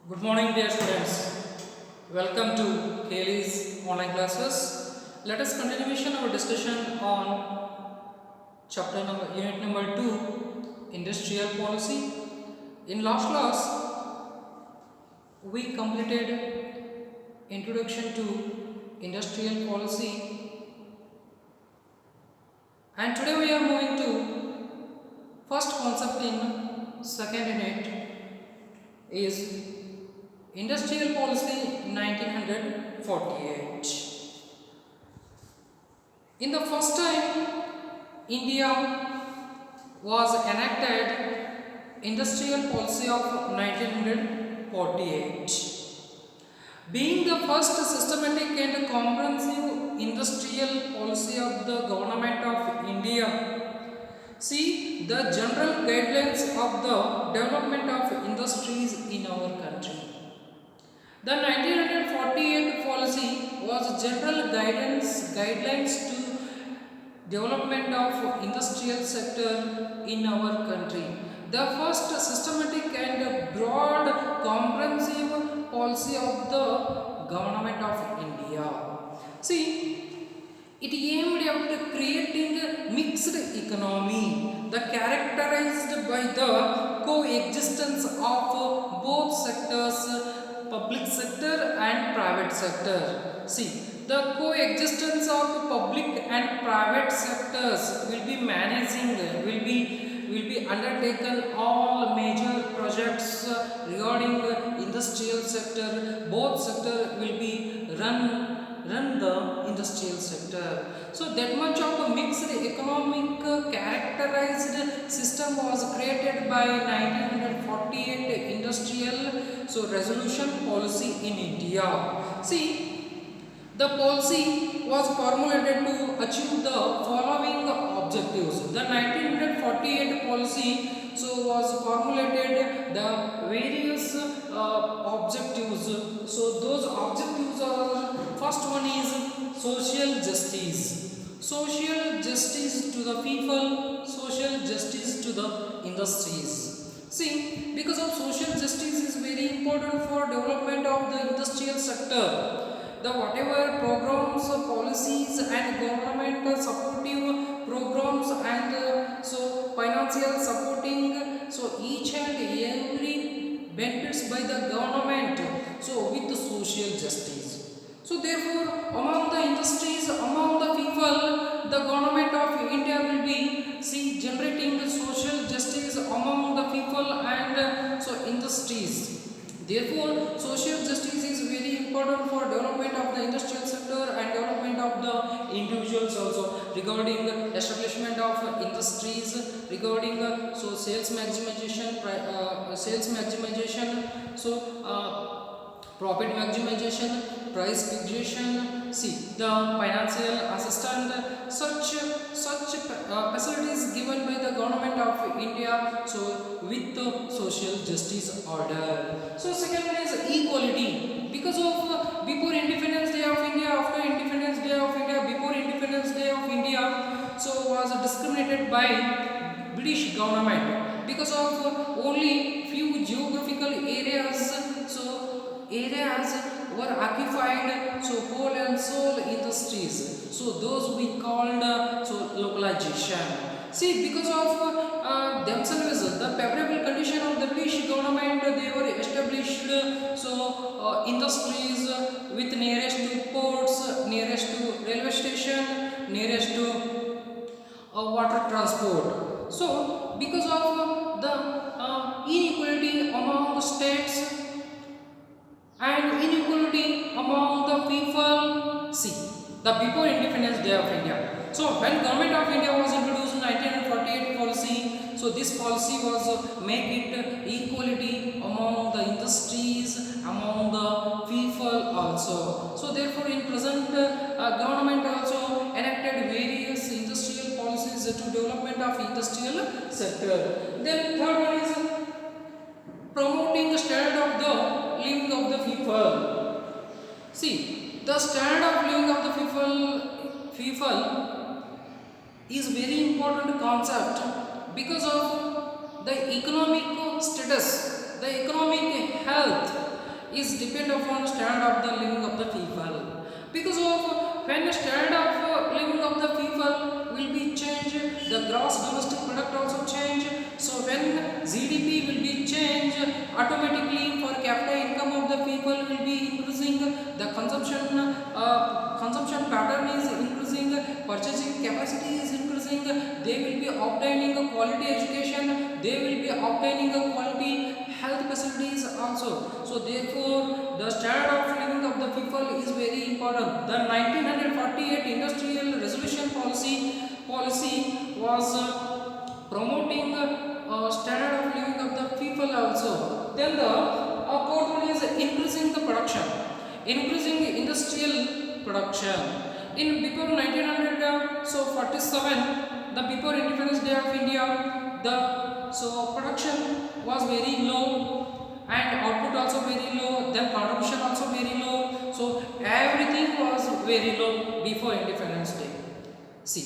Good morning, dear students. Welcome to Kaylee's online classes. Let us continue our discussion on unit number 2, industrial policy. In last class, we completed introduction to industrial policy, and today we are moving to first concept in second unit is Industrial Policy 1948. In the first time India was enacted Industrial Policy of 1948. Being the first systematic and comprehensive industrial policy of the government of India, see the general guidelines of the development of industries in our country. The 1948 policy was general guidelines to development of industrial sector in our country. The first systematic and broad comprehensive policy of the government of India. See, it aimed at creating a mixed economy, the characterized by the coexistence of both sectors, public sector and private sector. See, the coexistence of public and private sectors will be undertaken all major projects regarding industrial sector. Both sector will be run the industrial sector. So that much of a mixed economic characterized system was created by 1948 industrial resolution policy in India. See, the policy was formulated to achieve the following objectives. The 1948 policy was formulated the various objectives. So those objectives are, first one is social justice. Social justice to the people, social justice to the industries. See, because of social justice is very important for development of the industrial sector. The whatever programs, policies and government supportive programs and financial supporting, each and every benefits by the government with the social justice. So therefore among the industries, among the people, the government of India will be generating the social justice among the people and industries. Therefore, social justice is very important for development of the industrial sector and development of the individuals also, regarding establishment of industries, regarding sales maximization, profit maximization, price fixation. See, the financial assistance, such facilities given by the government of India, with the social justice order. So second one is equality. Because of before Independence Day of India, after Independence Day of India, before Independence Day of India, was discriminated by British government because of only few geographical areas were occupied whole and sole industries. So those we called localization. See, because of themselves, the favorable condition of the British government, they were established industries with nearest to ports, nearest to railway station, nearest to water transport. So because of the inequality among the states and inequality among the people, see, the before Independence Day of India. So when government of India was introduced in 1948 policy, this policy was make it equality among the industries, among the people also. So therefore in present government also enacted various industrial policies to development of industrial sector. Then third one is promoting the standard of the living of the people. See, the standard of living of the people is very important concept because of the economic status, the economic health is depend upon standard of the living of the people. Because of when the standard of living of the people will be changed, the gross domestic product also change. So when GDP will be changed, automatically for capita income of the people will be increasing, the consumption pattern is increasing, purchasing capacity is increasing, they will be obtaining a quality education, they will be obtaining a quality health facilities also. So therefore the standard of living of the people is very important. The 1948 industrial resolution policy was promoting standard of living of the people also. Then the fourth one is increasing the production, increasing industrial production. In before 1947, the before Independence Day of India, the so production was very low and output also very low, then contribution also very low. So everything was very low before Independence Day. See,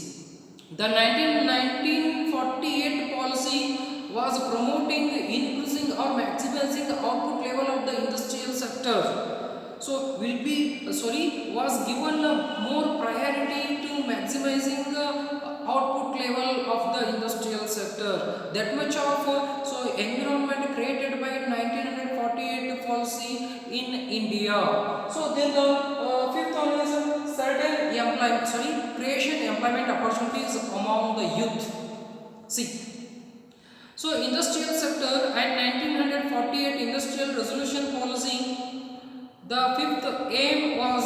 the 1948 policy was promoting increasing or maximizing the output level of the industrial sector. So was given more priority to maximizing the output level of the industrial sector. That much of so environment created by 1948 policy in India. So then the fifth one is creation employment opportunities among the youth. See, so industrial sector and 1948 industrial resolution policy, the fifth aim was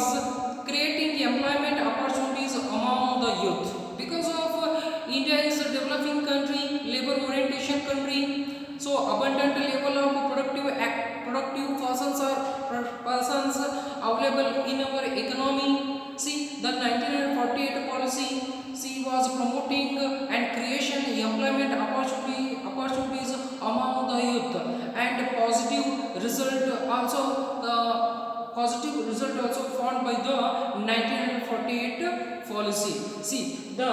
creating employment opportunities among the youth. Because of India is a developing country, labor orientation country, so abundant level of productive persons available in our economy. See, the 1948 policy was promoting and creation employment opportunities among the youth, and positive result also found by the 1948 policy. See, the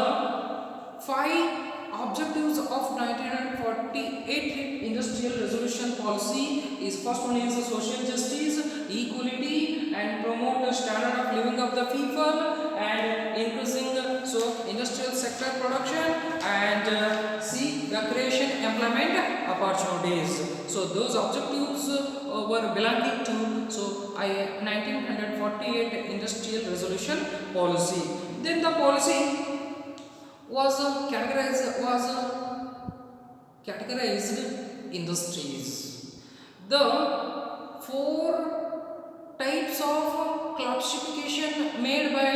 five objectives of 1948 industrial resolution policy is: first one is social justice, equality, and promote the standard of living of the people, and increasing so industrial sector production, and see the creation employment opportunities. So those objectives were belonging to 1948 industrial resolution policy. Then the policy was categorized industries. The four types of classification made by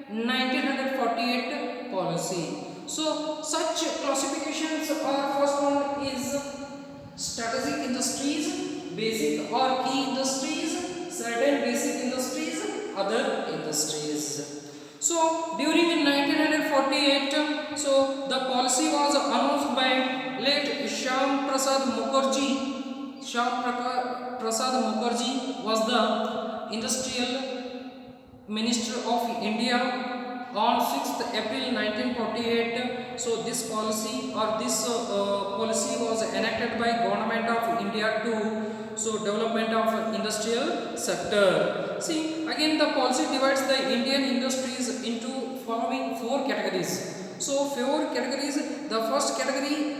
1948 policy. So such classifications are: first one is strategic industries, basic or key industries, certain basic industries, other industries. So during 1948, so the policy was announced by late Shyam Prasad Mukherjee. Prasad Mukherjee was the industrial minister of India on 6th April 1948. So this policy was enacted by Government of India to development of industrial sector. See, again the policy divides the Indian industries into following four categories. So four categories. The first category,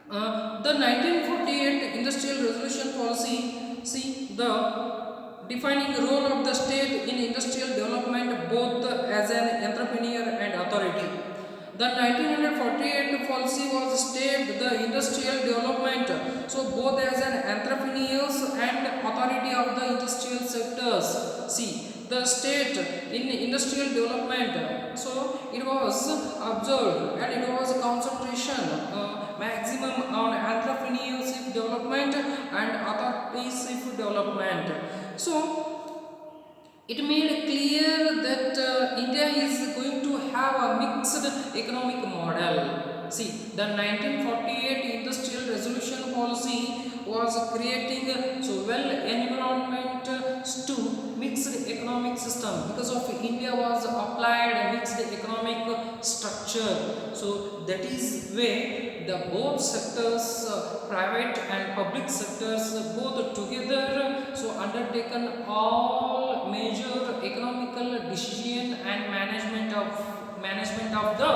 the 1948 industrial resolution policy, see the defining role of the state in industrial development both as an entrepreneur and authority. The 1948 policy was state the industrial development, so both as an entrepreneurs and authority of the industrial sectors. See, the state in industrial development, so it was observed and it was concentration maximum on entrepreneurship development and authorship development. So it made clear that India is going to have a mixed economic model. See, the 1948 industrial resolution policy was creating well environment to mixed economic system, because of India was applied mixed economic structure. So that is where the both sectors, private and public sectors, both together, undertaken all major economical decision and management of the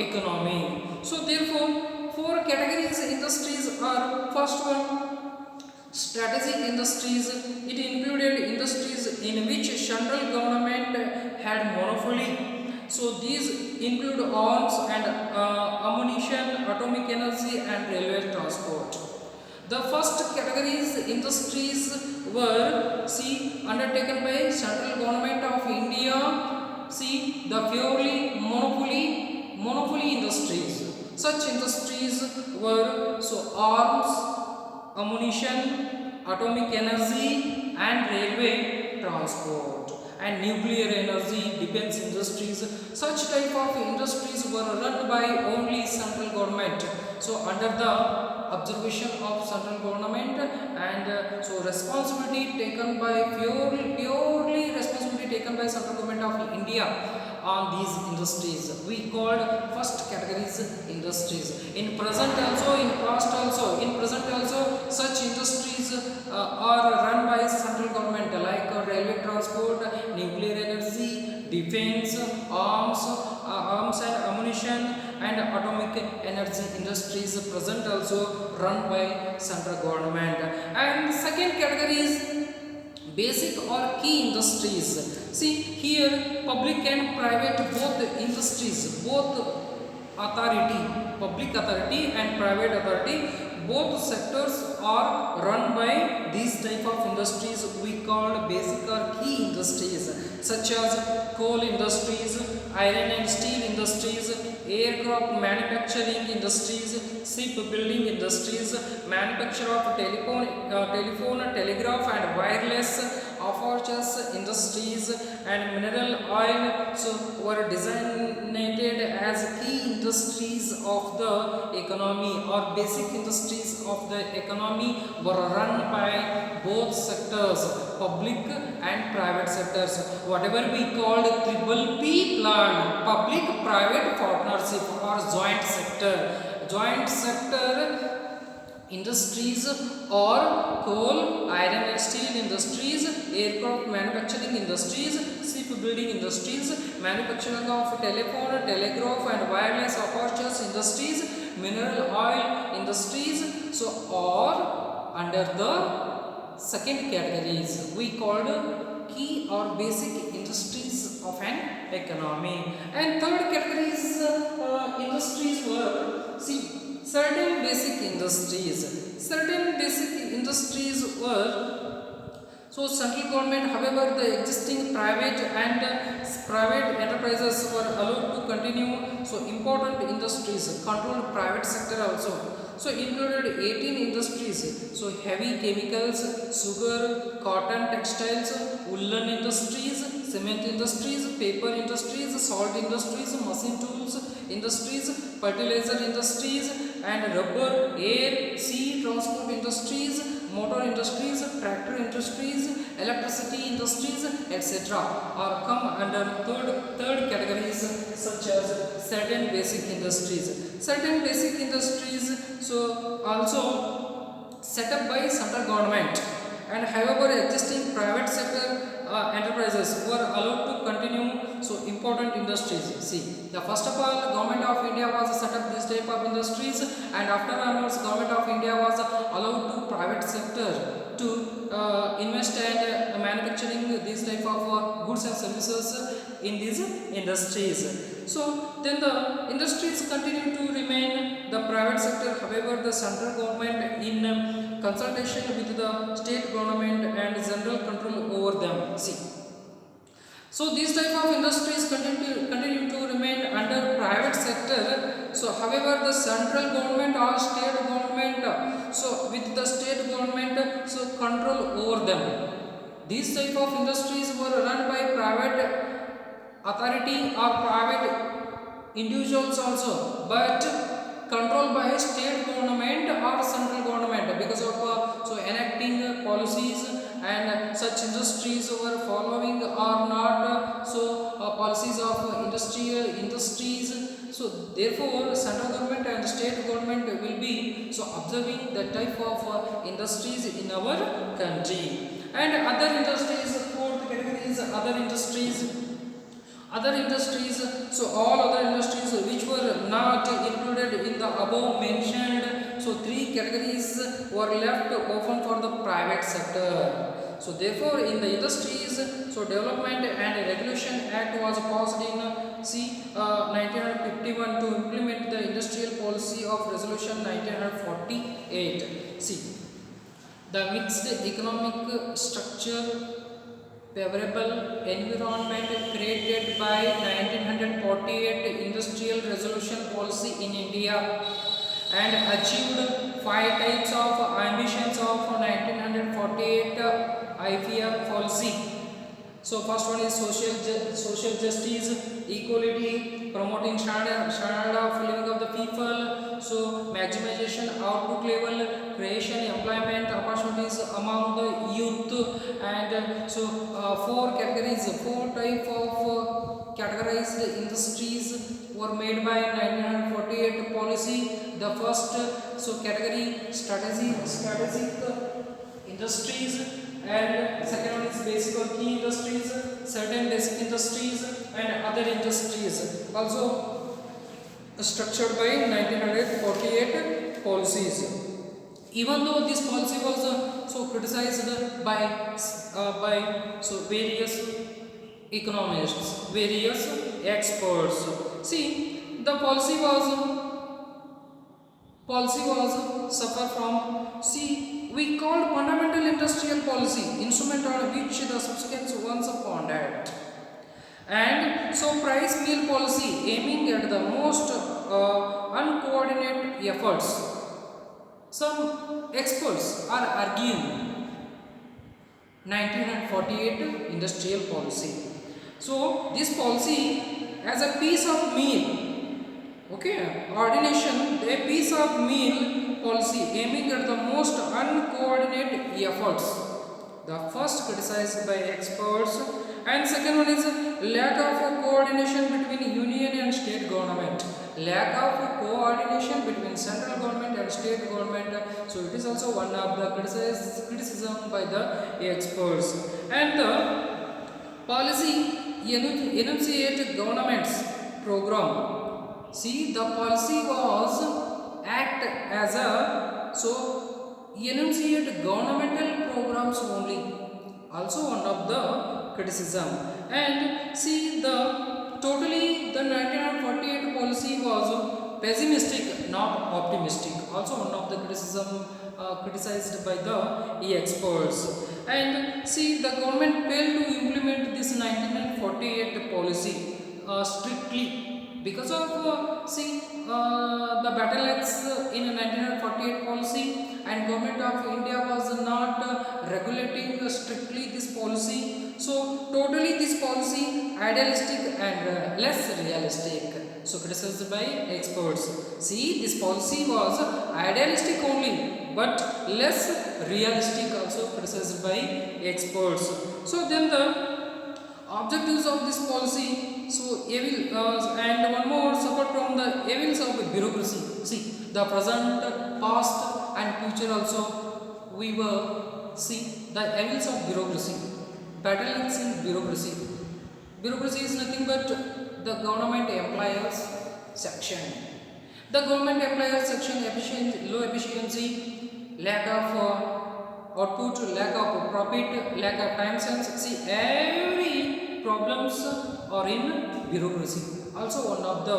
economy. So therefore, four categories industries are: first one, strategic industries. It included industries in which central government had monopoly. So these include arms and ammunition, atomic energy, and railway transport. The first categories industries were undertaken by central government of India. The purely monopoly industries. Such industries were arms, ammunition, atomic energy, and railway transport, and nuclear energy, defense industries. Such type of industries were run by only central government. So under the observation of central government, and responsibility taken by purely responsibility taken by central government of India on these industries. We called first categories industries. In present also, in past also, in present also, such industries are run by central government, like railway transport, nuclear energy, defense, arms and ammunition, and atomic energy industries present also run by central government. And second category is basic or key industries. Here public and private both industries, both public authority and private authority, both sectors are run by these type of industries we call basic or key industries, such as coal industries, iron and steel industries, aircraft manufacturing industries, shipbuilding industries, manufacture of telephone, telegraph and wireless apertures industries, and mineral oil were designated as key industries of the economy, or basic industries of the economy were run by both sectors, public and private sectors. Whatever we called triple P plan, public private partnership or joint sector industries or coal, iron and steel industries, aircraft manufacturing industries, shipbuilding industries, manufacturing of telephone, telegraph and wireless apertures industries, mineral oil industries, or under the second categories we called key or basic industries of an economy. And third categories industries were certain basic industries. Certain basic industries were central government, however, the existing private enterprises were allowed to continue. Important industries controlled private sector also. Included 18 industries. Heavy chemicals, sugar, cotton, textiles, woolen industries, cement industries, paper industries, salt industries, machine tools industries, fertilizer industries, and rubber, air, sea transport industries, motor industries, tractor industries, electricity industries, etc. are come under third categories, such as certain basic industries. Certain basic industries also set up by central government, and however existing private sector enterprises were allowed to continue. Important industries, the first of all, government of India was set up this type of industries, and after onwards government of India was allowed to private sector to invest and manufacturing these type of goods and services in these industries. Then the industries continue to remain the private sector, however the central government in consultation with the state government and general control over them. These type of industries continue to remain under private sector. However the central government or state government, with the state government control over them. These type of industries were run by private authority or private individuals also, but controlled by state government or central government because of such industries were following or not policies of industries. So therefore central government and state government will be observing the type of industries in our country. And other industries, fourth category is other industries. So all other industries which were not included in the above mentioned, so three categories were left open for the private sector. So therefore in the industries, so Development and Regulation Act was passed in 1951 to implement the industrial policy of resolution 1948. See, the mixed economic structure, favorable environment created by 1948 industrial resolution policy in India, and achieved 5 types of ambitions of 1948 IPR policy. So first one is social justice, equality, promoting standard of living of the people, so maximization output level, creation employment opportunities among the youth, and four type of categorized industries were made by 1948 policy. The first category strategic industries, and second one is basic or key industries, certain basic industries, and other industries, also structured by 1948 policies. Even though this policy was criticized by various economists, various experts. See, the policy was suffer from, we called fundamental industrial policy, instrument on which the subsequent ones upon that. And so price meal policy, aiming at the most uncoordinated efforts. Some experts are arguing 1948 industrial policy. So this policy as a piece of meal, ordination, a piece of meal policy aiming at the most uncoordinated efforts. The first criticized by experts, and second one is lack of coordination between union and state government. Lack of coordination between central government and state government. So it is also one of the criticism by the experts. And the policy enunciate government's program. See, the policy was act as a enunciate governmental programs only. Also one of the criticism. And see, the 1948 policy was pessimistic, not optimistic. Also one of the criticism criticized by the experts. And see, the government failed to implement this 1948 policy strictly because of the battle axe in 1948 policy, and government of India was not regulating strictly this policy. So totally this policy idealistic and less realistic. So criticized by experts. See, this policy was idealistic only but less realistic, also criticized by experts. So then the objectives of this policy, and one more, suffered from the evils of bureaucracy. See, the present, past and future also we were the evils of bureaucracy, battles in bureaucracy. Bureaucracy is nothing but the government employers section. The government employers section, low efficiency, lack of output, lack of profit, lack of time sense. See, every problems are in bureaucracy. Also one of the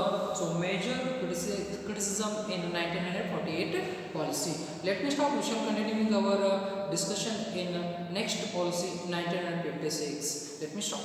major criticism in 1948 policy. Let me stop. We shall continuing our discussion in next policy 1956. Let me stop.